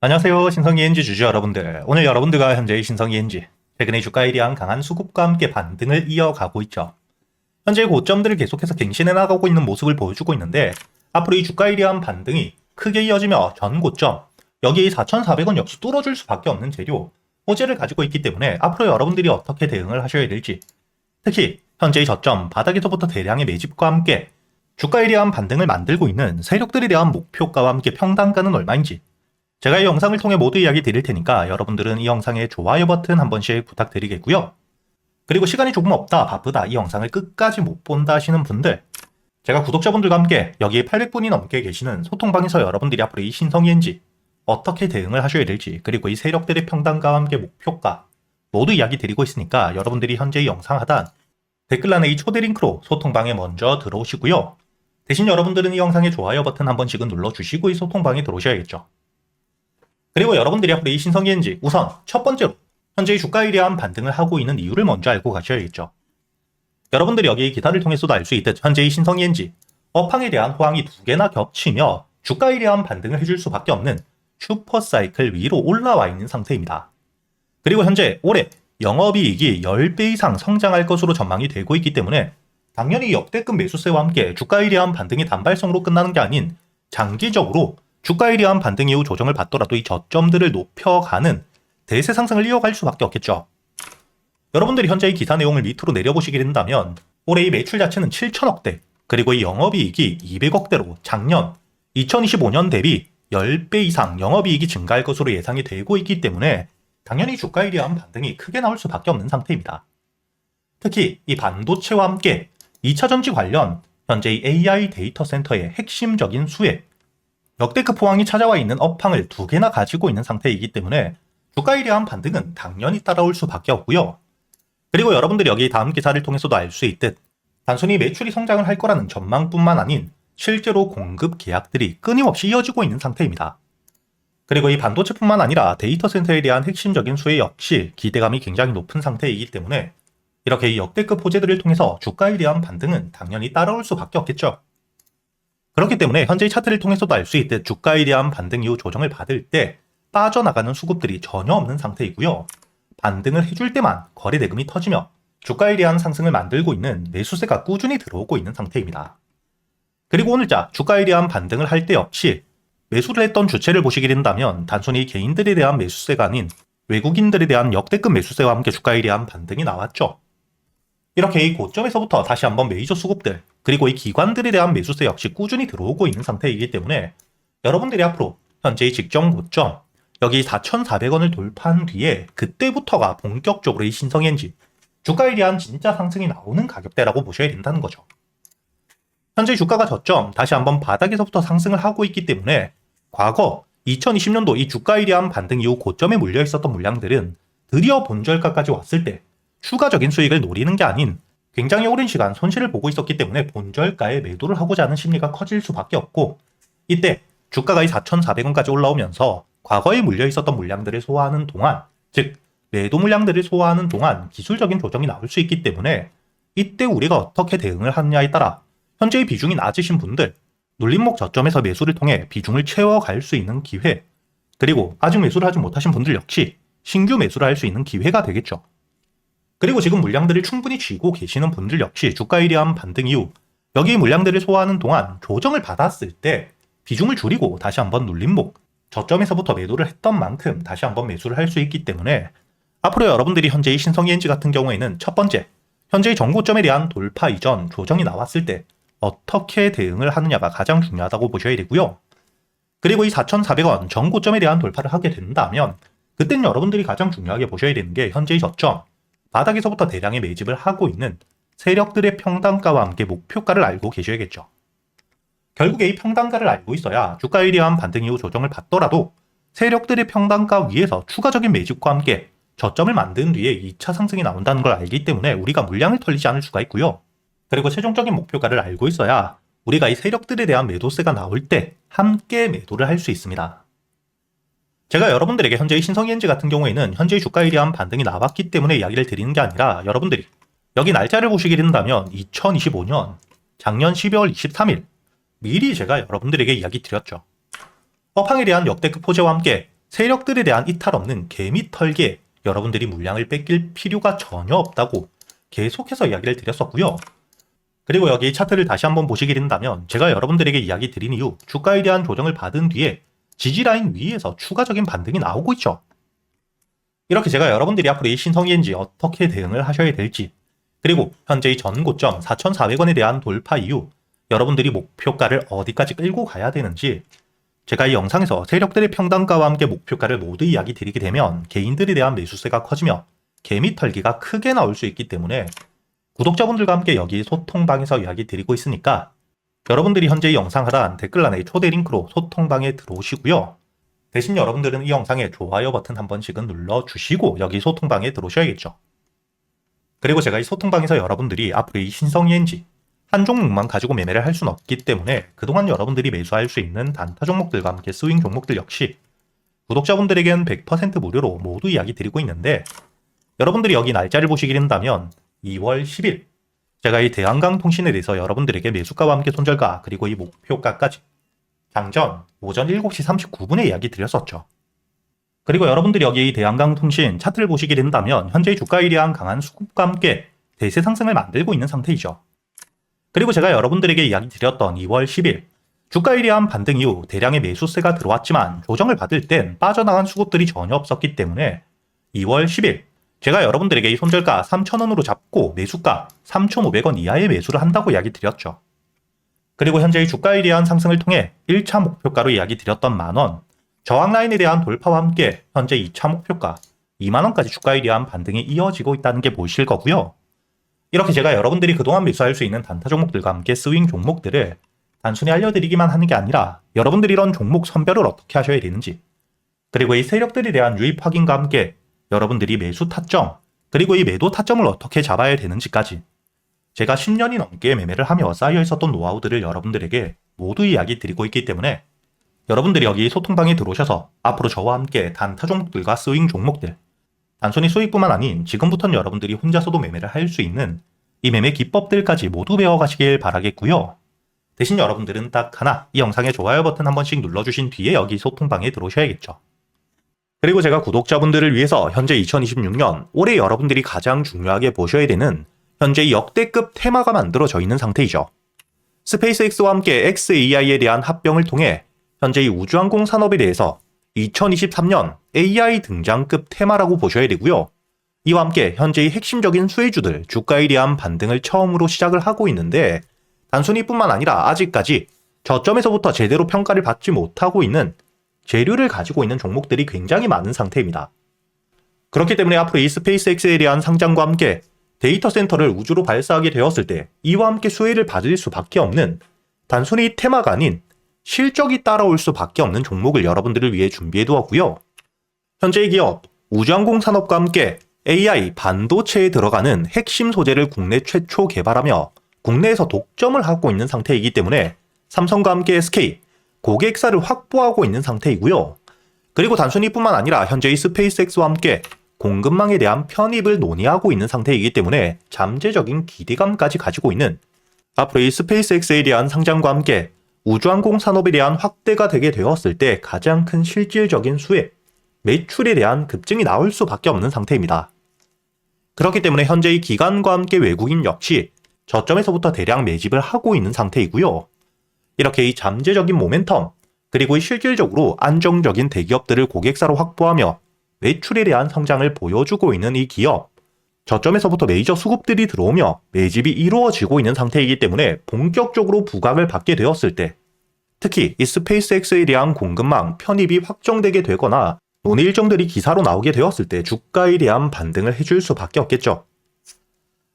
안녕하세요. 신성이엔지 주주 여러분들. 오늘 여러분들과 현재의 신성이엔지, 최근의 주가에 대한 강한 수급과 함께 반등을 이어가고 있죠. 현재의 고점들을 계속해서 갱신해 나가고 있는 모습을 보여주고 있는데, 앞으로 이 주가에 대한 반등이 크게 이어지며 전 고점, 여기 4,400원 역시 뚫어줄 수밖에 없는 재료, 호재를 가지고 있기 때문에 앞으로 여러분들이 어떻게 대응을 하셔야 될지, 특히 현재의 저점, 바닥에서부터 대량의 매집과 함께 주가에 대한 반등을 만들고 있는 세력들에 대한 목표가와 함께 평단가는 얼마인지, 제가 이 영상을 통해 모두 이야기 드릴 테니까 여러분들은 이 영상의 좋아요 버튼 한 번씩 부탁드리겠고요. 그리고 시간이 조금 없다, 바쁘다, 이 영상을 끝까지 못 본다 하시는 분들, 제가 구독자분들과 함께 여기 800분이 넘게 계시는 소통방에서 여러분들이 앞으로 이 신성이엔지 어떻게 대응을 하셔야 될지, 그리고 이 세력들의 평단가와 함께 목표가 모두 이야기 드리고 있으니까 여러분들이 현재 이 영상 하단 댓글란에 이 초대 링크로 소통방에 먼저 들어오시고요. 대신 여러분들은 이 영상의 좋아요 버튼 한 번씩은 눌러주시고 이 소통방에 들어오셔야겠죠. 그리고 여러분들이 앞으로 이 신성이엔지 우선 첫 번째로 현재의 주가에 대한 반등을 하고 있는 이유를 먼저 알고 가셔야겠죠. 여러분들이 여기 기사를 통해서도 알 수 있듯 현재의 신성이엔지 업황에 대한 호황이 두 개나 겹치며 주가에 대한 반등을 해줄 수밖에 없는 슈퍼사이클 위로 올라와 있는 상태입니다. 그리고 현재 올해 영업이익이 10배 이상 성장할 것으로 전망이 되고 있기 때문에 당연히 역대급 매수세와 함께 주가에 대한 반등이 단발성으로 끝나는 게 아닌 장기적으로 주가에 대한 반등 이후 조정을 받더라도 이 저점들을 높여가는 대세 상승을 이어갈 수밖에 없겠죠. 여러분들이 현재 이 기사 내용을 밑으로 내려보시게 된다면 올해 이 매출 자체는 7천억대, 그리고 이 영업이익이 200억대로 작년 2025년 대비 10배 이상 영업이익이 증가할 것으로 예상이 되고 있기 때문에 당연히 주가에 대한 반등이 크게 나올 수밖에 없는 상태입니다. 특히 이 반도체와 함께 2차 전지 관련 현재 이 AI 데이터 센터의 핵심적인 수혜, 역대급 호황이 찾아와 있는 업황을 두 개나 가지고 있는 상태이기 때문에 주가에 대한 반등은 당연히 따라올 수밖에 없고요. 그리고 여러분들이 여기 다음 기사를 통해서도 알 수 있듯 단순히 매출이 성장을 할 거라는 전망뿐만 아닌 실제로 공급 계약들이 끊임없이 이어지고 있는 상태입니다. 그리고 이 반도체뿐만 아니라 데이터 센터에 대한 핵심적인 수혜 역시 기대감이 굉장히 높은 상태이기 때문에 이렇게 이 역대급 호재들을 통해서 주가에 대한 반등은 당연히 따라올 수밖에 없겠죠. 그렇기 때문에 현재의 차트를 통해서도 알 수 있듯 주가에 대한 반등 이후 조정을 받을 때 빠져나가는 수급들이 전혀 없는 상태이고요. 반등을 해줄 때만 거래 대금이 터지며 주가에 대한 상승을 만들고 있는 매수세가 꾸준히 들어오고 있는 상태입니다. 그리고 오늘자 주가에 대한 반등을 할 때 역시 매수를 했던 주체를 보시게 된다면 단순히 개인들에 대한 매수세가 아닌 외국인들에 대한 역대급 매수세와 함께 주가에 대한 반등이 나왔죠. 이렇게 이 고점에서부터 다시 한번 메이저 수급들, 그리고 이 기관들에 대한 매수세 역시 꾸준히 들어오고 있는 상태이기 때문에 여러분들이 앞으로 현재의 직전 고점, 여기 4,400원을 돌파한 뒤에 그때부터가 본격적으로 이 신성엔지 주가에 대한 진짜 상승이 나오는 가격대라고 보셔야 된다는 거죠. 현재 주가가 저점, 다시 한번 바닥에서부터 상승을 하고 있기 때문에 과거 2020년도 이 주가에 대한 반등 이후 고점에 물려 있었던 물량들은 드디어 본절가까지 왔을 때 추가적인 수익을 노리는 게 아닌 굉장히 오랜 시간 손실을 보고 있었기 때문에 본절가에 매도를 하고자 하는 심리가 커질 수밖에 없고, 이때 주가가 이 4,400원까지 올라오면서 과거에 물려 있었던 물량들을 소화하는 동안, 즉 매도 물량들을 소화하는 동안 기술적인 조정이 나올 수 있기 때문에 이때 우리가 어떻게 대응을 하느냐에 따라 현재의 비중이 낮으신 분들, 눌림목 저점에서 매수를 통해 비중을 채워갈 수 있는 기회, 그리고 아직 매수를 하지 못하신 분들 역시 신규 매수를 할 수 있는 기회가 되겠죠. 그리고 지금 물량들을 충분히 쥐고 계시는 분들 역시 주가에 대한 반등 이후 여기 물량들을 소화하는 동안 조정을 받았을 때 비중을 줄이고 다시 한번 눌림목 저점에서부터 매도를 했던 만큼 다시 한번 매수를 할 수 있기 때문에 앞으로 여러분들이 현재의 신성이엔지 같은 경우에는 첫 번째, 현재의 정고점에 대한 돌파 이전 조정이 나왔을 때 어떻게 대응을 하느냐가 가장 중요하다고 보셔야 되고요. 그리고 이 4,400원 정고점에 대한 돌파를 하게 된다면 그땐 여러분들이 가장 중요하게 보셔야 되는 게 현재의 저점, 바닥에서부터 대량의 매집을 하고 있는 세력들의 평단가와 함께 목표가를 알고 계셔야겠죠. 결국에 이 평단가를 알고 있어야 주가에 대한 반등 이후 조정을 받더라도 세력들의 평단가 위에서 추가적인 매집과 함께 저점을 만든 뒤에 2차 상승이 나온다는 걸 알기 때문에 우리가 물량을 털리지 않을 수가 있고요. 그리고 최종적인 목표가를 알고 있어야 우리가 이 세력들에 대한 매도세가 나올 때 함께 매도를 할 수 있습니다. 제가 여러분들에게 현재의 신성이엔지 같은 경우에는 현재의 주가에 대한 반등이 나왔기 때문에 이야기를 드리는 게 아니라 여러분들이 여기 날짜를 보시게 된다면 2025년 작년 12월 23일 미리 제가 여러분들에게 이야기 드렸죠. 업황에 대한 역대급 호재와 함께 세력들에 대한 이탈 없는 개미 털기에 여러분들이 물량을 뺏길 필요가 전혀 없다고 계속해서 이야기를 드렸었고요. 그리고 여기 차트를 다시 한번 보시게 된다면 제가 여러분들에게 이야기 드린 이후 주가에 대한 조정을 받은 뒤에 지지라인 위에서 추가적인 반등이 나오고 있죠. 이렇게 제가 여러분들이 앞으로 이 신성ENG 어떻게 대응을 하셔야 될지, 그리고 현재의 전고점 4,400원에 대한 돌파 이후 여러분들이 목표가를 어디까지 끌고 가야 되는지, 제가 이 영상에서 세력들의 평단가와 함께 목표가를 모두 이야기 드리게 되면 개인들에 대한 매수세가 커지며 개미 털기가 크게 나올 수 있기 때문에 구독자분들과 함께 여기 소통방에서 이야기 드리고 있으니까 여러분들이 현재 이 영상 하단 댓글란의 초대 링크로 소통방에 들어오시고요. 대신 여러분들은 이 영상에 좋아요 버튼 한 번씩은 눌러주시고 여기 소통방에 들어오셔야겠죠. 그리고 제가 이 소통방에서 여러분들이 앞으로 이 신성ENG 한 종목만 가지고 매매를 할 수는 없기 때문에 그동안 여러분들이 매수할 수 있는 단타 종목들과 함께 스윙 종목들 역시 구독자분들에겐 100% 무료로 모두 이야기 드리고 있는데, 여러분들이 여기 날짜를 보시게 된다면 2월 10일 제가 이 대한강통신에 대해서 여러분들에게 매수가와 함께 손절가 그리고 이 목표가까지 장전 오전 7시 39분에 이야기 드렸었죠. 그리고 여러분들이 여기 이 대한강통신 차트를 보시게 된다면 현재의 주가에 대한 강한 수급과 함께 대세 상승을 만들고 있는 상태이죠. 그리고 제가 여러분들에게 이야기 드렸던 2월 10일 주가에 대한 반등 이후 대량의 매수세가 들어왔지만 조정을 받을 땐 빠져나간 수급들이 전혀 없었기 때문에 2월 10일 제가 여러분들에게 이 손절가 3,000원으로 잡고 매수가 3,500원 이하의 매수를 한다고 이야기 드렸죠. 그리고 현재의 주가에 대한 상승을 통해 1차 목표가로 이야기 드렸던 만원, 저항 라인에 대한 돌파와 함께 현재 2차 목표가 2만원까지 주가에 대한 반등이 이어지고 있다는 게 보이실 거고요. 이렇게 제가 여러분들이 그동안 매수할 수 있는 단타 종목들과 함께 스윙 종목들을 단순히 알려드리기만 하는 게 아니라 여러분들이 이런 종목 선별을 어떻게 하셔야 되는지, 그리고 이 세력들에 대한 유입 확인과 함께 여러분들이 매수 타점 그리고 이 매도 타점을 어떻게 잡아야 되는지까지 제가 10년이 넘게 매매를 하며 쌓여 있었던 노하우들을 여러분들에게 모두 이야기 드리고 있기 때문에 여러분들이 여기 소통방에 들어오셔서 앞으로 저와 함께 단타 종목들과 스윙 종목들, 단순히 수익뿐만 아닌 지금부터는 여러분들이 혼자서도 매매를 할 수 있는 이 매매 기법들까지 모두 배워가시길 바라겠고요. 대신 여러분들은 딱 하나, 이 영상에 좋아요 버튼 한 번씩 눌러주신 뒤에 여기 소통방에 들어오셔야겠죠. 그리고 제가 구독자분들을 위해서 현재 2026년 올해 여러분들이 가장 중요하게 보셔야 되는 현재 역대급 테마가 만들어져 있는 상태이죠. 스페이스X와 함께 xAI에 대한 합병을 통해 현재 이 우주항공 산업에 대해서 2023년 AI 등장급 테마라고 보셔야 되고요. 이와 함께 현재의 핵심적인 수혜주들 주가에 대한 반등을 처음으로 시작을 하고 있는데, 단순히 뿐만 아니라 아직까지 저점에서부터 제대로 평가를 받지 못하고 있는 재료를 가지고 있는 종목들이 굉장히 많은 상태입니다. 그렇기 때문에 앞으로 이 스페이스X에 대한 상장과 함께 데이터 센터를 우주로 발사하게 되었을 때 이와 함께 수혜를 받을 수밖에 없는 단순히 테마가 아닌 실적이 따라올 수밖에 없는 종목을 여러분들을 위해 준비해 두었고요. 현재의 기업 우주항공 산업과 함께 AI 반도체에 들어가는 핵심 소재를 국내 최초 개발하며 국내에서 독점을 하고 있는 상태이기 때문에 삼성과 함께 SK 고객사를 확보하고 있는 상태이고요. 그리고 단순히 뿐만 아니라 현재의 스페이스X와 함께 공급망에 대한 편입을 논의하고 있는 상태이기 때문에 잠재적인 기대감까지 가지고 있는 앞으로 이 스페이스X에 대한 상장과 함께 우주항공 산업에 대한 확대가 되게 되었을 때 가장 큰 실질적인 수혜, 매출에 대한 급증이 나올 수밖에 없는 상태입니다. 그렇기 때문에 현재의 기관과 함께 외국인 역시 저점에서부터 대량 매집을 하고 있는 상태이고요. 이렇게 이 잠재적인 모멘텀, 그리고 이 실질적으로 안정적인 대기업들을 고객사로 확보하며 매출에 대한 성장을 보여주고 있는 이 기업, 저점에서부터 메이저 수급들이 들어오며 매집이 이루어지고 있는 상태이기 때문에 본격적으로 부각을 받게 되었을 때, 특히 이 스페이스X에 대한 공급망 편입이 확정되게 되거나 논의 일정들이 기사로 나오게 되었을 때 주가에 대한 반등을 해줄 수밖에 없겠죠.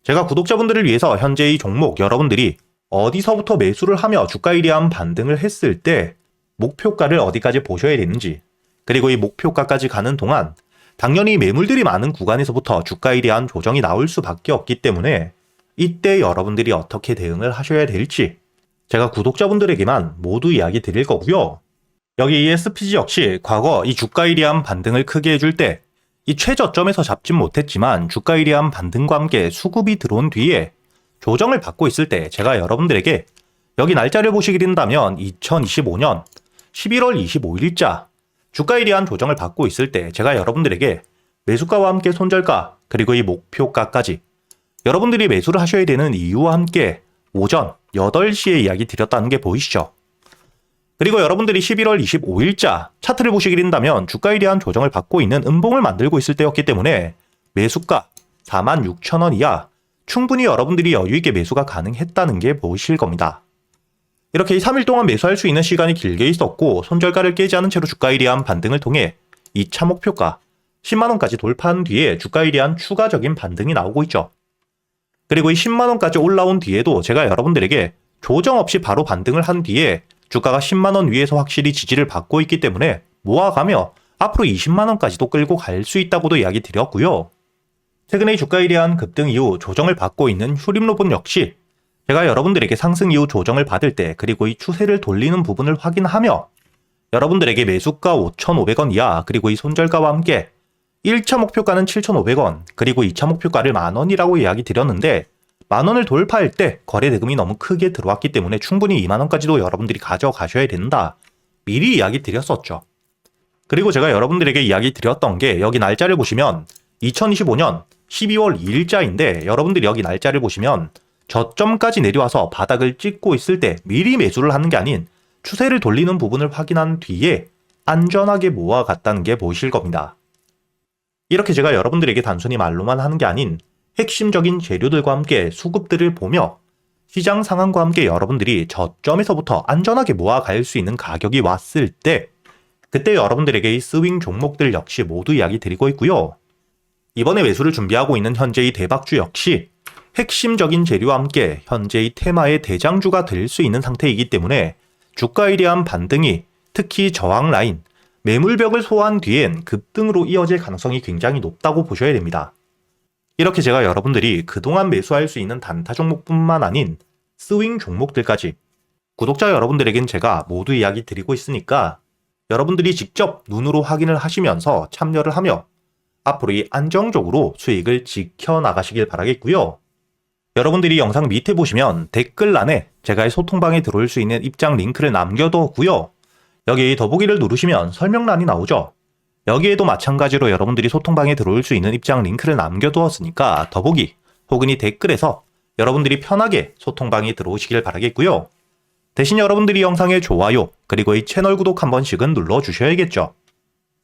제가 구독자분들을 위해서 현재 이 종목 여러분들이 어디서부터 매수를 하며 주가에 대한 반등을 했을 때 목표가를 어디까지 보셔야 되는지, 그리고 이 목표가까지 가는 동안 당연히 매물들이 많은 구간에서부터 주가에 대한 조정이 나올 수밖에 없기 때문에 이때 여러분들이 어떻게 대응을 하셔야 될지 제가 구독자분들에게만 모두 이야기 드릴 거고요. 여기 이 SPG 역시 과거 이 주가에 대한 반등을 크게 해줄 때 이 최저점에서 잡진 못했지만 주가에 대한 반등과 함께 수급이 들어온 뒤에 조정을 받고 있을 때 제가 여러분들에게 여기 날짜를 보시게 된다면 2025년 11월 25일자 주가에 대한 조정을 받고 있을 때 제가 여러분들에게 매수가와 함께 손절가 그리고 이 목표가까지 여러분들이 매수를 하셔야 되는 이유와 함께 오전 8시에 이야기 드렸다는 게 보이시죠? 그리고 여러분들이 11월 25일자 차트를 보시게 된다면 주가에 대한 조정을 받고 있는 음봉을 만들고 있을 때였기 때문에 매수가 46,000원 이하 충분히 여러분들이 여유있게 매수가 가능했다는 게 보이실 겁니다. 이렇게 3일 동안 매수할 수 있는 시간이 길게 있었고 손절가를 깨지 않은 채로 주가에 대한 반등을 통해 2차 목표가 10만원까지 돌파한 뒤에 주가에 대한 추가적인 반등이 나오고 있죠. 그리고 이 10만원까지 올라온 뒤에도 제가 여러분들에게 조정 없이 바로 반등을 한 뒤에 주가가 10만원 위에서 확실히 지지를 받고 있기 때문에 모아가며 앞으로 20만원까지도 끌고 갈 수 있다고도 이야기 드렸고요. 최근에 주가에 대한 급등 이후 조정을 받고 있는 휴림로봇 역시 제가 여러분들에게 상승 이후 조정을 받을 때 그리고 이 추세를 돌리는 부분을 확인하며 여러분들에게 매수가 5,500원 이하 그리고 이 손절가와 함께 1차 목표가는 7,500원 그리고 2차 목표가를 만원이라고 이야기 드렸는데 만원을 돌파할 때 거래 대금이 너무 크게 들어왔기 때문에 충분히 2만원까지도 여러분들이 가져가셔야 된다. 미리 이야기 드렸었죠. 그리고 제가 여러분들에게 이야기 드렸던 게 여기 날짜를 보시면 2025년 12월 2일자인데 여러분들이 여기 날짜를 보시면 저점까지 내려와서 바닥을 찍고 있을 때 미리 매수를 하는 게 아닌 추세를 돌리는 부분을 확인한 뒤에 안전하게 모아갔다는 게 보이실 겁니다. 이렇게 제가 여러분들에게 단순히 말로만 하는 게 아닌 핵심적인 재료들과 함께 수급들을 보며 시장 상황과 함께 여러분들이 저점에서부터 안전하게 모아갈 수 있는 가격이 왔을 때 그때 여러분들에게 이 스윙 종목들 역시 모두 이야기 드리고 있고요. 이번에 매수를 준비하고 있는 현재의 대박주 역시 핵심적인 재료와 함께 현재의 테마의 대장주가 될 수 있는 상태이기 때문에 주가에 대한 반등이 특히 저항 라인, 매물벽을 소화한 뒤엔 급등으로 이어질 가능성이 굉장히 높다고 보셔야 됩니다. 이렇게 제가 여러분들이 그동안 매수할 수 있는 단타 종목뿐만 아닌 스윙 종목들까지 구독자 여러분들에겐 제가 모두 이야기 드리고 있으니까 여러분들이 직접 눈으로 확인을 하시면서 참여를 하며 앞으로 이 안정적으로 수익을 지켜나가시길 바라겠고요. 여러분들이 영상 밑에 보시면 댓글란에 제가 이 소통방에 들어올 수 있는 입장 링크를 남겨뒀고요. 여기 더보기를 누르시면 설명란이 나오죠. 여기에도 마찬가지로 여러분들이 소통방에 들어올 수 있는 입장 링크를 남겨두었으니까 더보기 혹은 이 댓글에서 여러분들이 편하게 소통방에 들어오시길 바라겠고요. 대신 여러분들이 영상의 좋아요 그리고 이 채널 구독 한 번씩은 눌러주셔야겠죠.